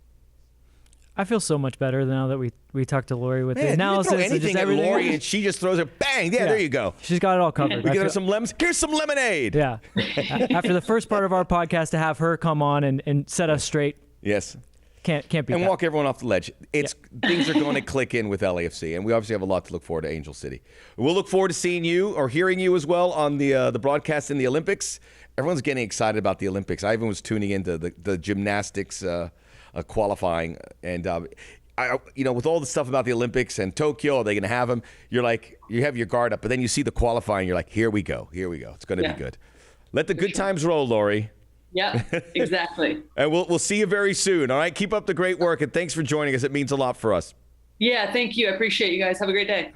I feel so much better now that we talked to Lori with the analysis. You throw anything and just at Lori and she just throws it, bang, yeah, there you go. She's got it all covered. We give her some lemons. Here's some lemonade. Yeah. After the first part of our podcast, to have her come on and set us straight. Yes. Can't beat and that. Walk everyone off the ledge. Things are going to click in with LAFC, and we obviously have a lot to look forward to Angel City. We'll look forward to seeing you or hearing you as well on the broadcast in the Olympics. Everyone's getting excited about the Olympics. I even was tuning into the gymnastics qualifying, and with all the stuff about the Olympics and Tokyo, are they going to have them? You're like, you have your guard up, but then you see the qualifying, you're like, here we go. It's going to be good. Let the good times roll, Lori. Yeah, exactly. And we'll see you very soon. All right, keep up the great work, and thanks for joining us. It means a lot for us. Yeah, thank you. I appreciate you guys. Have a great day.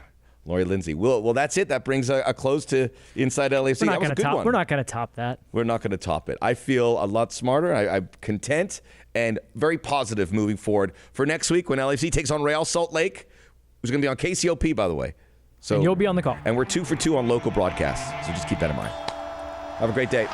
Lori Lindsey. Well, that's it. That brings a close to Inside LAFC. That was a good one. We're not going to top that. We're not going to top it. I feel a lot smarter. I'm content and very positive moving forward for next week when LAFC takes on Real Salt Lake, who's going to be on KCOP, by the way. So, and you'll be on the call. And we're 2 for 2 on local broadcasts, so just keep that in mind. Have a great day.